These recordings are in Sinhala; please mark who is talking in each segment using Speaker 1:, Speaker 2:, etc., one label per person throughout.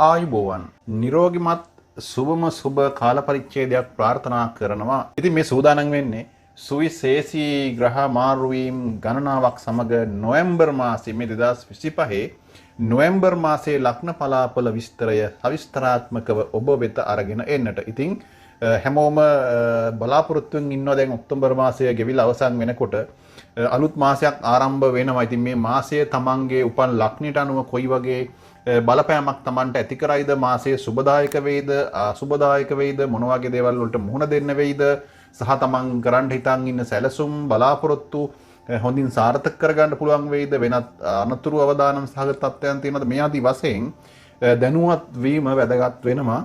Speaker 1: ආයුබෝවන් නිරෝගිමත් සුබම සුබ කාල පරිච්ඡේදයක් ප්‍රාර්ථනා කරනවා. ඉතින් මේ සූදානම් වෙන්නේ සුවිශේෂී ග්‍රහ මාරුවීම් ගණනාවක් සමග නොවැම්බර් මාසයේ මේ 2025 නොවැම්බර් මාසයේ ලග්න පලාපල විස්තරය සවිස්තරාත්මකව ඔබ වෙත අරගෙන එන්නට. ඉතින් හැමෝම බලාපොරොත්තුෙන් ඉන්නවා දැන් ඔක්තෝබර් මාසය ගෙවිලා අවසන් වෙනකොට අලුත් මාසයක් ආරම්භ වෙනවා. ඉතින් මේ මාසය තමන්ගේ උපන් ලග්නයට අනුව කොයි වගේ බලපෑමක් තමන්ට ඇති කරයිද, මාසයේ සුබදායක වේද අසුබදායක වේද, මොන වගේ දේවල් වලට මුහුණ දෙන්න වේද, සහ තමන් කරන්න හිතන් ඉන්න සැලසුම් බලාපොරොත්තු හොඳින් සාර්ථක කරගන්න පුළුවන් වේද, වෙනත් අනතුරු අවදානම් සහගත තත්ත්වයන් තියෙනවද, මේ ආදී වශයෙන් දැනුවත් වීම වැදගත් වෙනවා.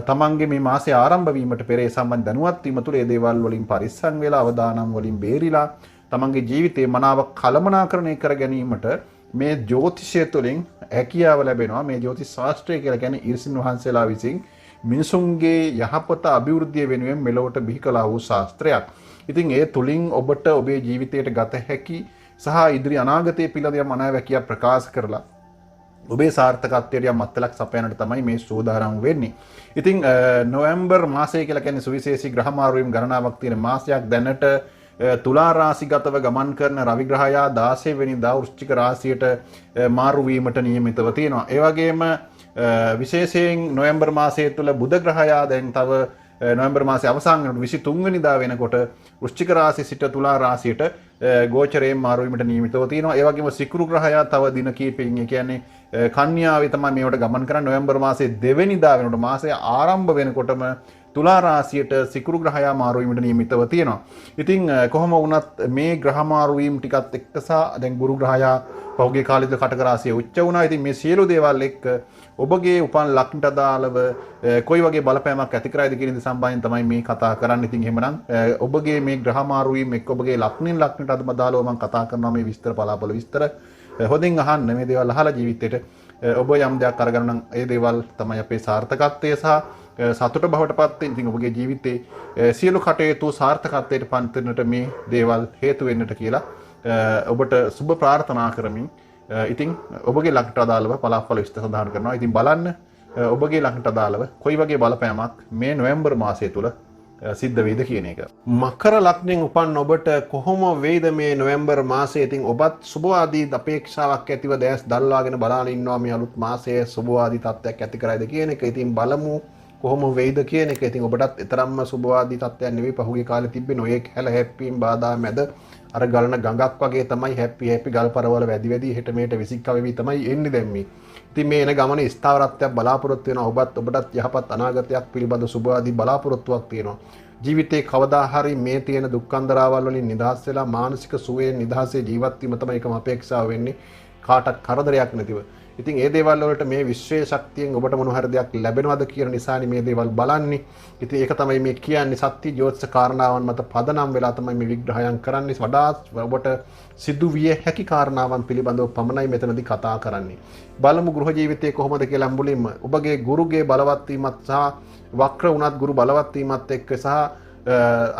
Speaker 1: තමන්ගේ මේ මාසය ආරම්භ වීමට පෙර ඒ සම්බන්ධ දැනුවත් වීම තුළ ඒ දේවල් වලින් පරිස්සම් වෙලා අවදානම් වලින් බේරිලා තමන්ගේ ජීවිතේ මනාව කළමනාකරණය කර ගැනීමට මේ ජ්‍යොතිෂය තුළින් හැකියාව ලැබෙනවා. මේ ජ්‍යොතිෂ ශාස්ත්‍රය කියලා කියන්නේ ඊර්ෂින් වහන්සේලා විසින් මිනිසුන්ගේ යහපත අභිවෘද්ධිය වෙනුවෙන් මෙලොවට බිහි කළා වූ ශාස්ත්‍රයක්. ඉතින් ඒ තුලින් ඔබට ඔබේ ජීවිතයට ගත හැකි සහ ඉදිරි අනාගතයේ පිළිබඳව මනාවැකිය ප්‍රකාශ කරලා ඔබේ සාර්ථකත්වයට යම් මත්තලක් සපයන්නට තමයි මේ සූදානම් වෙන්නේ. ඉතින් නොවැම්බර් මාසය කියලා කියන්නේ සුවිශේෂී ග්‍රහ මාරුවීම් ගණනාවක් තියෙන මාසයක්. දැනට තුලා රාශිගතව ගමන් කරන රවි ග්‍රහයා 16 වෙනිදා වෘශ්චික රාශියට මාරු වීමට නියමිතව තියෙනවා. ඒ වගේම විශේෂයෙන් නොවැම්බර් මාසයේ තුල බුධ ග්‍රහයා දැන් තව නොවැම්බර් මාසයේ අවසන් වෙනකොට 23 වෙනිදා වෙනකොට වෘශ්චික රාශිය සිට තුලා රාශියට ගෝචරයෙන් මාරු වීමට නියමිතව තියෙනවා. ඒ වගේම සිකුරු ග්‍රහයා තව දින කිහිපයකින්, ඒ කියන්නේ කන්‍යාවේ තමයි මේවට ගමන් කරන්නේ. නොවැම්බර් මාසයේ 2 වෙනිදා වෙනකොට මාසය ආරම්භ වෙනකොටම තුලා රාශියට සිකුරු ග්‍රහයා මාරු වීමට නියමිතව තියෙනවා. ඉතින් කොහොම වුණත් මේ ග්‍රහ මාරු වීම ටිකත් එක්ක සහ දැන් ගුරු ග්‍රහයා පහුගිය කාලෙද කටක රාශිය උච්ච වුණා. ඉතින් මේ සියලු දේවල් එක්ක ඔබගේ උපන් ලග්නට අදාළව කොයි වගේ බලපෑමක් ඇති කරයිද කියන දේ සම්බන්ධයෙන් තමයි මේ කතා කරන්නේ. ඉතින් එහෙමනම් ඔබගේ මේ ග්‍රහ මාරු වීම එක්ක ඔබගේ ලග්නෙන් ලග්නට අදාළව මම කතා කරනවා. මේ විස්තර පලාපල විස්තර හොඳින් අහන්න. මේ දේවල් අහලා ජීවිතේට ඔබ යම් දෙයක් අරගන්න නම් ඒ දේවල් තමයි අපේ සාර්ථකත්වය සහ සතුට බවට පත් වෙන. ඉතින් ඔබගේ ජීවිතේ සියලු කටයුතු සාර්ථකත්වයට පත්වෙන්නට මේ දේවල් හේතු වෙන්නට කියලා ඔබට සුබ ප්‍රාර්ථනා කරමින් ඉතින් ඔබගේ ලග්නට අදාළව පලාපල විස්තර සඳහන් කරනවා. ඉතින් බලන්න ඔබගේ ලග්නට අදාළව කොයි වගේ බලපෑමක් මේ නොවැම්බර් මාසය තුල සිද්ධ වෙයිද කියන එක. මකර ලග්නෙන් උපන් ඔබට කොහොම වේද මේ නොවැම්බර් මාසය? ඉතින් ඔබත් සුබවාදී අපේක්ෂාවක් ඇතිව දැස් දල්වාගෙන බලාගෙන ඉන්නවා මේ අලුත් මාසයේ සුබවාදී තත්ත්වයක් ඇති කරයිද කියන එක. ඉතින් බලමු කොහොම වෙයිද කියන එක. ඉතින් ඔබටත් තරම්ම සුබවාදී තත්ත්වයක් නෙවෙයි. පහුගිය කාලේ තිබ්බේ නොයෙක් හැල හැප්පීම් බාධා මැද අර ගලන ගඟක් වගේ තමයි හැපි ගල්පරවල වැඩි හෙට මෙහෙට විසික්ක වෙවි තමයි එන්නේ දැන් මේ. ඉතින් මේ එන ගමනේ ස්ථාවරත්වයක් බලාපොරොත්තු වෙනවා. ඔබටත් යහපත් අනාගතයක් පිළිබඳ සුබවාදී බලාපොරොත්තුවක් තියෙනවා. ජීවිතේ කවදා හරි මේ තියෙන දුක්ඛන්දරාවල් වලින් නිදහස් වෙලා මානසික සුවයෙන් නිදහසේ ජීවත් වීම තමයි එකම අපේක්ෂාව වෙන්නේ. කාටත් කරදරයක් නැතිව. ඉතින් ඒ දේවල් වලට මේ විශ්වයේ ශක්තියෙන් ඔබට මොන හරි දෙයක් ලැබෙනවද කියන නිසානේ මේ දේවල් බලන්නේ. ඉතින් ඒක තමයි මේ කියන්නේ සත්‍ය ජ්‍යොතිෂ කාරණාවන් මත පදනම් වෙලා තමයි මේ විග්‍රහයන් කරන්නේ. වඩාත් ඔබට සිදු විය හැකි කාරණාවන් පිළිබඳව පමණයි මෙතනදී කතා කරන්නේ. බලමු ගෘහ ජීවිතයේ කොහොමද කියලා මුලින්ම ඔබගේ ගුරුගේ බලවත් වීමත් සහ වක්‍ර වුණත් ගුරු බලවත් වීමත් එක්ක සහ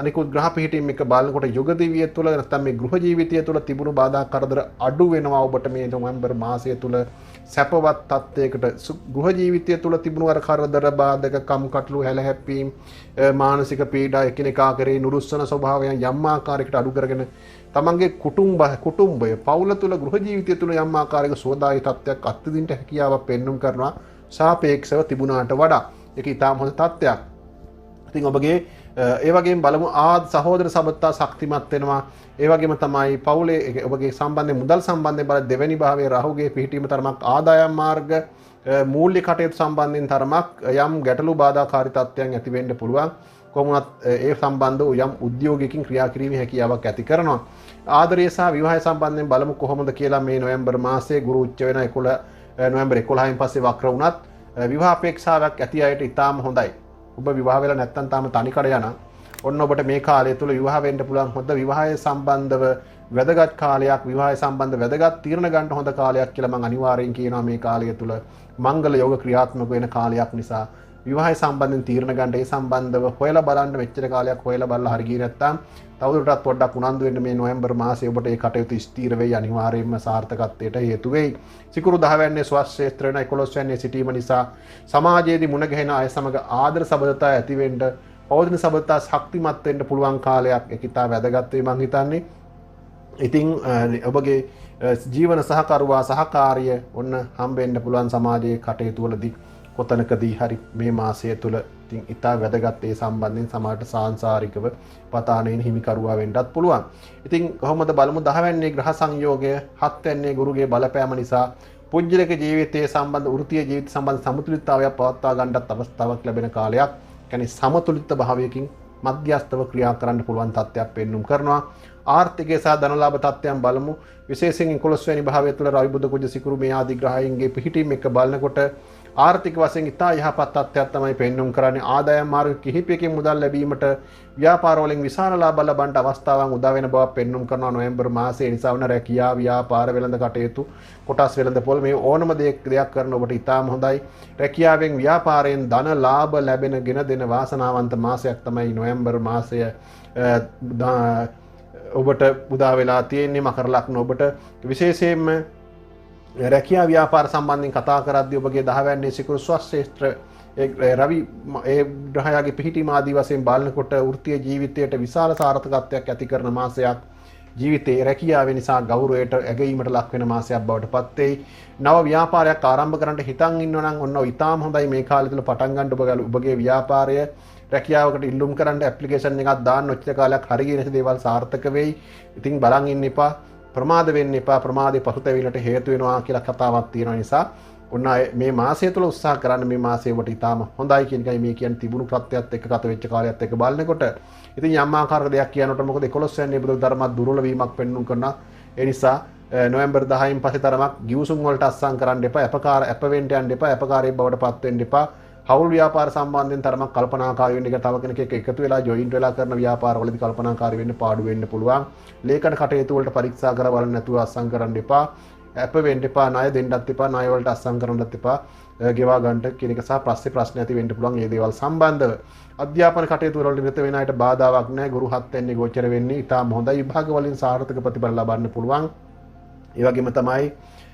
Speaker 1: අනිකුත් ග්‍රහ පිහිටීම් එක බලනකොට යුග දිවිය තුළ නැත්නම් මේ ගෘහ ජීවිතය තුළ තිබුණු බාධා කරදර අඩු වෙනවා. ඔබට මේ නොවැම්බර් මාසය තුළ සැපවත් තත්ත්වයකට ගෘහ ජීවිතය තුළ තිබුණු අර කරදර බාධක කම්කටොළු හැල හැප්පීම් මානසික පීඩා එකිනෙකා කරේ නුරුස්සන ස්වභාවයන් යම් ආකාරයකට අඩු කරගෙන තමන්ගේ කුටුම්බය පවුල තුළ ගෘහ ජීවිතය තුළ යම් ආකාරයක සුවදායී තත්ත්වයක් අත්විඳින්න හැකියාවක් පෙන්වුම් කරනවා සාපේක්ෂව තිබුණාට වඩා. ඒක ඉතාම හොඳ තත්ත්වයක්. ඉතින් ඔබගේ ඒ වගේම බලමු සහෝදර සබඳතා ශක්තිමත් වෙනවා. ඒ වගේම තමයි පවුලේ ඔබගේ සම්බන්ධයෙන් මුදල් සම්බන්ධයෙන් බල දෙවැනි භාවයේ රාහුගේ පිහිටීම තරමක් ආදායම් මාර්ග මූල්‍ය කටයුතු සම්බන්ධයෙන් තරමක් යම් ගැටලු බාධාකාරී තත්ත්වයන් ඇති වෙන්න පුළුවන්. කොහොමවත් ඒ සම්බන්ධව යම් උද්‍යෝගයකින් ක්‍රියා කිරීමේ හැකියාවක් ඇති කරනවා. ආදරය සහ විවාහය සම්බන්ධයෙන් බලමු කොහොමද කියලා මේ නොවැම්බර් මාසයේ ගුරු උච්ච වෙන 11 නොවැම්බර් 11න් පස්සේ වක්‍ර වුණත් විවාහ අපේක්ෂාවක් ඇති අයට ඉතාම හොඳයි. ඔබ විවාහ වෙලා නැත්නම් තාම තනිකඩ යන ඔන්න ඔබට මේ කාලය තුල විවාහ වෙන්න පුළුවන් හොඳ විවාහය සම්බන්ධව වැදගත් කාලයක්, විවාහය සම්බන්ධ වැදගත් තීරණ ගන්න හොඳ කාලයක් කියලා මම අනිවාර්යෙන් කියනවා. මේ කාලය තුල මංගල යෝග ක්‍රියාත්මක වෙන කාලයක් නිසා
Speaker 2: විවාහය සම්බන්ධයෙන් තීරණ ගන්න ඒ සම්බන්ධව හොයලා බලන්න මෙච්චර කාලයක් හොයලා බලලා හරි ගියේ නැත්නම් තවදුරටත් පොඩ්ඩක් උනන්දු වෙන්න මේ නොවැම්බර් මාසයේ ඔබට ඒ කටයුතු ස්ථීර වෙයි අනිවාර්යයෙන්ම සාර්ථකත්වයට හේතු වෙයි. සිකුරු 10 වැන්නේ ස්වස් ක්ෂේත්‍ර වෙන 11 වැන්නේ සිටීම නිසා සමාජයේදී මුණ ගැහෙන අය සමග ආදර සබඳතා ඇති වෙන්න පවතින සබඳතා ශක්තිමත් වෙන්න පුළුවන් කාලයක් ඒක ඉතා වැදගත් වෙයි මං හිතන්නේ. ඉතින් ඔබගේ ජීවන සහකරුවා සහකාරිය ඔන්න හම්බෙන්න පුළුවන් සමාජයේ කටයුතු වලදී කොතනකදී හරි මේ මාසය තුල ඉතින් ඉතා වැදගත් ඒ සම්බන්ධයෙන් සමාජයට සාංශාරිකව පතාණයෙන් හිමිකරුවා වෙන්නත් පුළුවන්. ඉතින් කොහොමද බලමු 10 වැන්නේ ග්‍රහ සංයෝගය 7 වැන්නේ ගුරුගේ බලපෑම නිසා පුජ්‍යලක ජීවිතයේ සම්බන්ධ වෘත්තීය ජීවිත සම්බන්ධ සමතුලිතතාවයක් පවත්වා ගන්නත් අවස්ථාවක් ලැබෙන කාලයක්. කියන්නේ සමතුලිත භාවයකින් මධ්‍යස්ථව ක්‍රියා කරන්න පුළුවන් තත්ත්වයක් පෙන්눔 කරනවා. ආර්ථිකය සහ ධනලාභ තත්ත්වයන් බලමු. විශේෂයෙන් 11 වැනි භාවය තුළ රවි බුධ කුජ සිකුරු මේ ආදී ග්‍රහයන්ගේ පිහිටීම එක බලනකොට ආර්ථික වශයෙන් ඉතා යහපත් තත්ත්වයක් තමයි පෙන්눔 කරන්නේ. ආදායම් මාර්ග කිහිපයකින් මුදල් ලැබීමට ව්‍යාපාර වලින් විශාල ලාභ ලබන්න අවස්ථාවන් උදා වෙන බව පෙන්눔 කරනවා නොවැම්බර් මාසයේ. නිසා වුණ රැකියාව ව්‍යාපාර වෙළඳ කටයුතු කොටස් වෙළඳ පොල් මේ ඕනම දෙයක් කරන ඔබට ඉතාම හොඳයි. රැකියාවෙන් ව්‍යාපාරයෙන් ධන ලාභ ලැබෙන ගෙන දෙන වාසනාවන්ත මාසයක් තමයි නොවැම්බර් මාසය ඔබට උදා වෙලා තියෙන්නේ. මකර ලග්න ඔබට විශේෂයෙන්ම රැකියා ව්‍යාපාර සම්බන්ධයෙන් කතා කරද්දී ඔබගේ 10 වැන්නේ සිකුරු ස්වස් ක්ෂේත්‍ර රවි ඒ ග්‍රහයාගේ පිහිටීම ආදී වශයෙන් බලනකොට වෘත්තීය ජීවිතයට විශාල සාර්ථකත්වයක් ඇති කරන මාසයක්. ජීවිතයේ රැකියාව නිසා ගෞරවයට ඇගීමට ලක් වෙන මාසයක් බවට පත් වෙයි. නව ව්‍යාපාරයක් ආරම්භ කරන්න හිතන් ඉන්නවා නම් ඔන්න ඉතාම හොඳයි මේ කාලය තුල පටන් ගන්න ඔබගේ ව්‍යාපාරය රැකියාවකට ඉල්ලුම් කරන්න ඇප්ලිකේෂන් එකක් දාන්න ඔච්චර කාලයක් හරිය නැති දේවල් සාර්ථක වෙයි. ඉතින් බලන් ඉන්න එපා. ප්‍රමාද වෙන්න එපා. ප්‍රමාදේ පසුතැවිල්ලට හේතු වෙනවා කියලා කතාවක් තියෙන නිසා ඔන්න මේ මාසය තුළ උත්සාහ කරන්න මේ මාසයේ ඔබට ඉතාම හොඳයි කියන එකයි මේ කියන්නේ තිබුණු ප්‍රත්‍යයත් එක්ක ගත වෙච්ච කාලයත් එක්ක බලනකොට. ඉතින් යම් ආකාරයක දෙයක් කියනකොට මොකද 11 වෙනි බුදු ධර්මත් දුර්වල වීමක් පෙන්වුම් කරනවා. ඒ නිසා නොවැම්බර් 10න් පස්සේ තරමක් ගිවිසුම් වලට අත්සන් කරන්න එපා. අප වෙන්න යන්න එපා. අපකාරී බවට පත් වෙන්න එපා. හවුල් ව්‍යාපාර සම්බන්ධයෙන් තරමක් කල්පනාකාරී වෙන්න එක තව කෙනෙක් එක්ක එකතු වෙලා ජොයින්ට් වෙලා කරන ව්‍යාපාරවලදී කල්පනාකාරී වෙන්න පාඩු වෙන්න පුළුවන්. ලේඛන කටයුතු වලට පරීක්ෂා කර බලන්න නැතුව අත්සන් කරන්න එපා. අප වෙන්න එපා. ණය දෙන්නත් එපා. ණය වලට අත්සන් කරන්නත් එපා. ගෙවා ගන්නට කියන එක සහ ප්‍රශ්න ඇති වෙන්න පුළුවන්. මේ දේවල් සම්බන්ධව අධ්‍යාපන කටයුතු වලට නිරත වෙන අයට බාධාවක් නැහැ. ගුරු 7 වෙනි ගෝචර වෙන්නේ ඉතාම හොඳයි. විභාග වලින් සාර්ථක ප්‍රතිඵල ලබන්න පුළුවන්. ඒ වගේම තමයි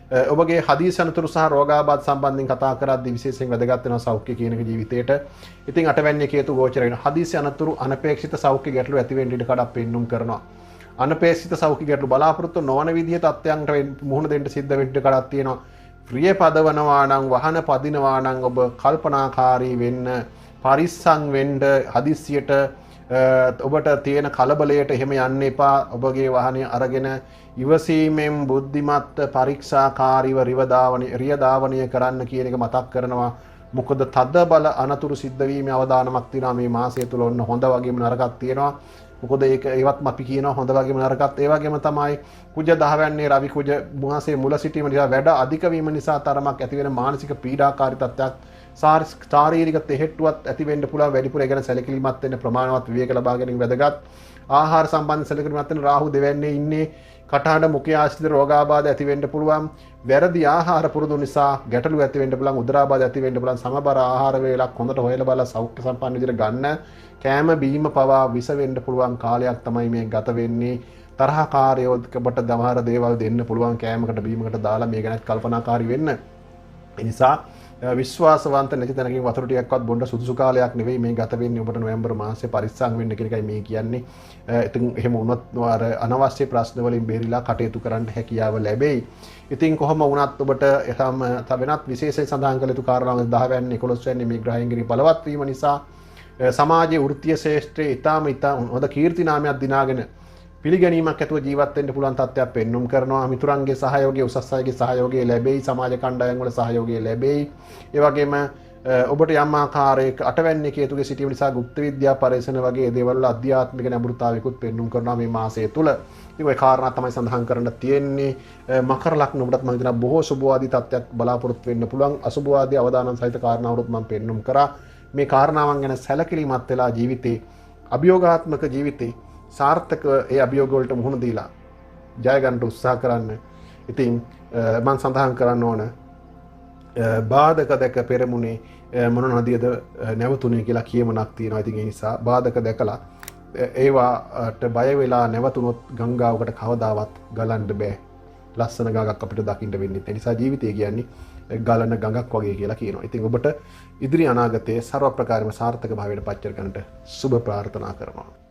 Speaker 2: ඔබගේ හදිසි අනතුරු සහ රෝගාබාධ සම්බන්ධයෙන් කතා කරද්දී විශේෂයෙන් වැදගත් වෙනවා සෞඛ්‍ය කියන ජීවිතේට. ඉතින් 8 වැන්නේ කේතු ගෝචර වෙනවා. හදිසි අනතුරු අනපේක්ෂිත සෞඛ්‍ය ගැටලු ඇති වෙන්න ඉඩ කඩක් පෙන්눔 කරනවා. අනපේක්ෂිත සෞඛ්‍ය ගැටලු බලාපොරොත්තු නොවන විදිහේ තත්ත්වයන්ට මුහුණ දෙන්න සිද්ධ වෙන්න ඉඩ කඩක් තියෙනවා. ප්‍රිය පදවනවා නම් වහන පදිනවා නම් ඔබ කල්පනාකාරී වෙන්න පරිස්සම් වෙන්න හදිස්සියට ඔබට තියෙන කලබලයට එහෙම යන්න එපා. ඔබගේ වාහනය අරගෙන ඉවසීමෙන් බුද්ධිමත් පරීක්ෂාකාරීව රියදාවනය කරන්න කියන එක මතක් කරනවා. මොකද තද බල අනතුරු සිද්ධ වීමේ අවදානමක් තියෙනවා මේ මාසය තුල. ඔන්න හොඳ වගේම නරකක් තියෙනවා. මොකද ඒවත් අපි කියනවා හොඳ වගේම නරකත්. ඒ වගේම තමයි කුජ 10 වැන්නේ රවි කුජ මාසයේ මුල සිටීම නිසා වැඩ අධික වීම නිසා තරමක් ඇති වෙන මානසික පීඩාකාරී තත්ත්වයක් ශාරීරික තෙහෙට්ටුවක් ඇති වෙන්න පුළුවන්. වැඩිපුර ඒ ගැන සැලකිලිමත් වෙන්න ප්‍රමාණවත් විවේක ලබා ගැනීම වැදගත්. ආහාර සම්බන්ධ සැලකිලිමත් වෙන රාහු දෙවැන්නේ ඉන්නේ කටහඬ මුඛය ආශ්‍රිත රෝගාබාධ ඇති වෙන්න පුළුවන්. වැරදි ආහාර පුරුදු නිසා ගැටලු ඇති වෙන්න පුළුවන්. උදරාබාධ ඇති වෙන්න පුළුවන්. සමබර ආහාර වේලක් හොඳට හොයලා බලලා සෞඛ්‍ය සම්පන්න විදිහට ගන්න. කෑම බීම පවා විස වෙන්න පුළුවන් කාලයක් තමයි මේ ගත වෙන්නේ. තරහකාරයෝකට දමහර දේවල් දෙන්න පුළුවන් කෑමකට බීමකට දාලා මේ ගැනත් කල්පනාකාරී වෙන්න. ඒ නිසා විශ්වාසවන්ත නැති තැනකින් වතුර ටිකක්වත් බොන්න සුදුසු කාලයක් නෙවෙයි මේ ගත වෙන්නේ. ඔබට නොවැම්බර් මාසයේ පරිස්සම් වෙන්න කියන එකයි මේ කියන්නේ. ඉතින් එහෙම වුණොත් අර අනවශ්‍ය ප්‍රශ්න වලින් බේරිලා කටයුතු කරන්න හැකියාව ලැබෙයි. ඉතින් කොහොම වුණත් ඔබට වෙනත් විශේෂයෙන් සඳහන් කළ යුතු කාරණාවක් 10 වැන්නේ 11 වැන්නේ මේ ග්‍රහයන්ගේ බලවත් වීම නිසා සමාජයේ වෘත්තීය ශ්‍රේෂ්ඨයේ ඊටාම හොඳ කීර්ති නාමයක් දිනාගෙන පිළිගැනීමක් ඇතුව ජීවත් වෙන්න පුළුවන් තත්ත්වයක් පෙන්눔 කරනවා. මිතුරන්ගේ සහයෝගය, උසස් අයගේ සහයෝගය ලැබෙයි. සමාජ කණ්ඩායම් වල සහයෝගය ලැබෙයි. ඒ වගේම ඔබට යම් ආකාරයක 8 වැන්නේ කේතුගේ සිටීම නිසා গুপ্ত විද්‍යා පරිශන වගේ දේවල් වල අධ්‍යාත්මික නැඹුරුතාවයකුත් පෙන්눔 කරනවා මේ මාසය තුල. ඉතින් ওই කාරණා තමයි සඳහන් කරන්න තියෙන්නේ. මකර ලග්න ඔබටත් මම හිතනවා බොහෝ සුබවාදී තත්ත්වයක් බලාපොරොත්තු වෙන්න පුළුවන්. අසුබවාදී අවදානම් සහිත කාරණාවලුත් මම පෙන්눔 කරා. මේ කාරණාවන් ගැන සැලකිලිමත් වෙලා ජීවිතේ අභියෝගාත්මක ජීවිතේ සාර්ථක ඒ අභියෝග වලට මුහුණ දීලා ජය ගන්න උත්සාහ කරන්න. ඉතින් මම සඳහන් කරන්න ඕන බාධක දැක පෙරමුණේ මොන නදියද නැවතුනේ කියලා කියමනක් තියෙනවා. ඉතින් ඒ නිසා බාධක දැකලා ඒවාට බය වෙලා නැවතුනොත් ගංගාවකට කවදාවත් ගලන්න බෑ. ලස්සන ගඟක් අපිට දකින්න වෙන්නේ. ඒ නිසා ජීවිතය කියන්නේ ගලන ගඟක් වගේ කියලා කියනවා. ඉතින් ඔබට ඉදිරි අනාගතයේ ਸਰව ප්‍රකාරම සාර්ථක භාවයට පත් කර ගන්නට සුබ ප්‍රාර්ථනා කරනවා.